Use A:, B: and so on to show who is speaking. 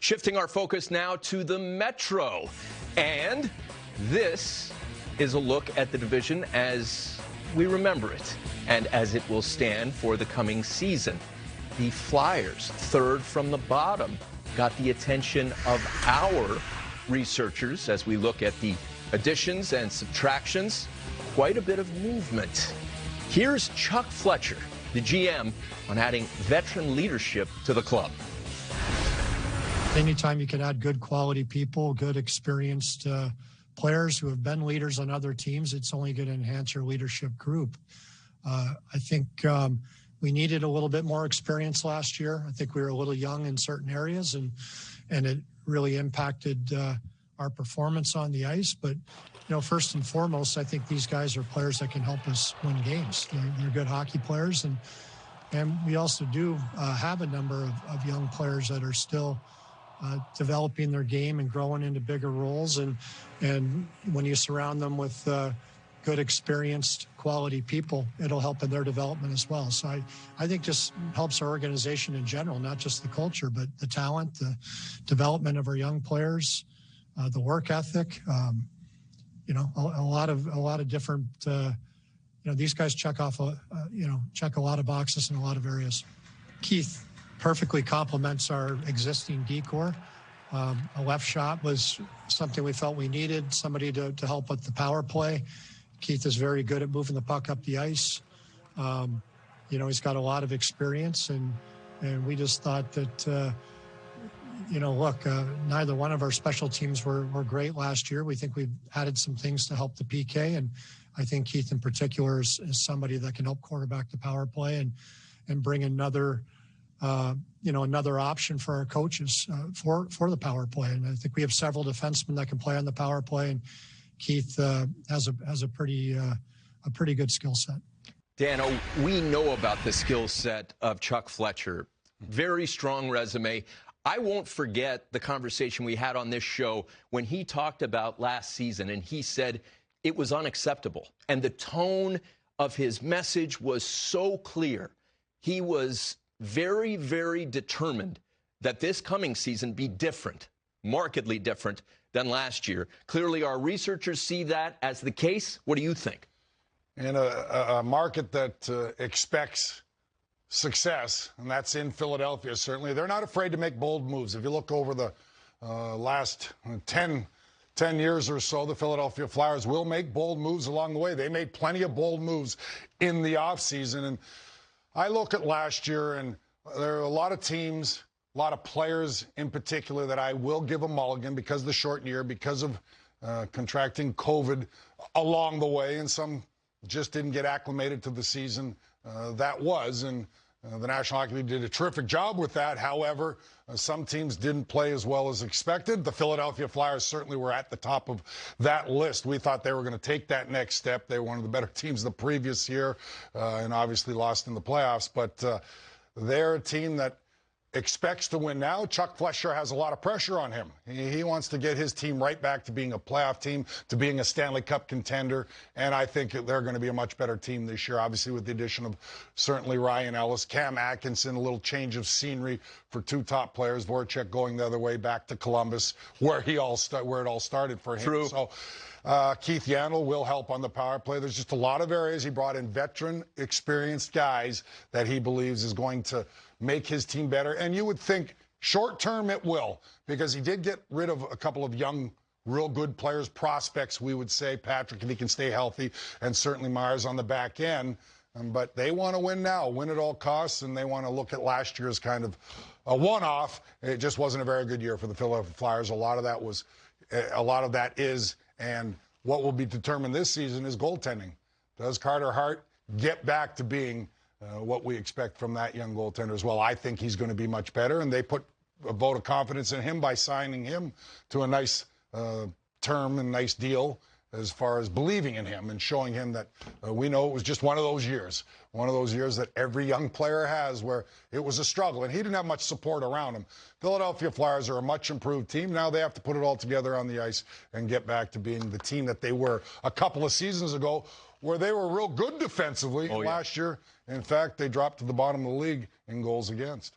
A: Shifting our focus now to the Metro. And this is a look at the division as we remember it and as it will stand for the coming season. The Flyers, third from the bottom, got the attention of our researchers as we look at the additions and subtractions. Quite a bit of movement. Here's Chuck Fletcher, the GM, on adding veteran leadership to the club.
B: Anytime you can add good quality people, good experienced players who have been leaders on other teams, it's only going to enhance your leadership group. I think we needed a little bit more experience last year. I think we were a little young in certain areas, and it really impacted our performance on the ice. But, you know, first and foremost, I think these guys are players that can help us win games. They're good hockey players, and we also do have a number of young players that are still developing their game and growing into bigger roles. And when you surround them with good, experienced, quality people, it'll help in their development as well. So I think just helps our organization in general, not just the culture, but the talent, the development of our young players, the work ethic. You know, a lot of different. You know, these guys check off check a lot of boxes in a lot of areas. Keith perfectly complements our existing decor. A left shot was something we felt we needed, somebody to help with the power play. Keith is very good at moving the puck up the ice. You know, he's got a lot of experience, and we just thought that, you know, look, neither one of our special teams were great last year. We think we've added some things to help the PK, and I think Keith in particular is somebody that can help quarterback the power play and bring another another option for our coaches for the power play. And I think we have several defensemen that can play on the power play, and Keith has a pretty good skill set.
A: Dano, we know about the skill set of Chuck Fletcher. Very strong resume. I won't forget the conversation we had on this show when he talked about last season, and he said it was unacceptable. And the tone of his message was so clear. He was very, very determined that this coming season be different, markedly different than last year. Clearly, our researchers see that as the case. What do you think?
C: In a market that expects success, and that's in Philadelphia, certainly, they're not afraid to make bold moves. If you look over the last 10 years or so, the Philadelphia Flyers will make bold moves along the way. They made plenty of bold moves in the offseason, and I look at last year, and there are a lot of teams, a lot of players in particular that I will give a mulligan because of the short year, because of contracting COVID along the way, and some just didn't get acclimated to the season that was. And the National Hockey League did a terrific job with that. However, some teams didn't play as well as expected. The Philadelphia Flyers certainly were at the top of that list. We thought they were going to take that next step. They were one of the better teams the previous year and obviously lost in the playoffs. But they're a team that expects to win now. Chuck Fletcher has a lot of pressure on him. He wants to get his team right back to being a playoff team, to being a Stanley Cup contender, and I think they're going to be a much better team this year, obviously with the addition of certainly Ryan Ellis, Cam Atkinson, a little change of scenery for two top players, Voracek going the other way back to Columbus, where it all started for him.
A: True.
C: So Keith Yandle will help on the power play. There's just a lot of areas. He brought in veteran, experienced guys that he believes is going to make his team better. And you would think short term it will, because he did get rid of a couple of young, real good players, prospects, we would say, Patrick, if he can stay healthy, and certainly Myers on the back end. But they want to win now, win at all costs, and they want to look at last year as kind of a one-off. It just wasn't a very good year for the Philadelphia Flyers. A lot of that is, and what will be determined this season is goaltending. Does Carter Hart get back to being what we expect from that young goaltender as well? I think he's going to be much better, and they put a vote of confidence in him by signing him to a nice term and nice deal as far as believing in him and showing him that we know it was just one of those years that every young player has where it was a struggle, and he didn't have much support around him. Philadelphia Flyers are a much improved team. Now they have to put it all together on the ice and get back to being the team that they were a couple of seasons ago, where they were real good defensively last year. In fact, they dropped to the bottom of the league in goals against.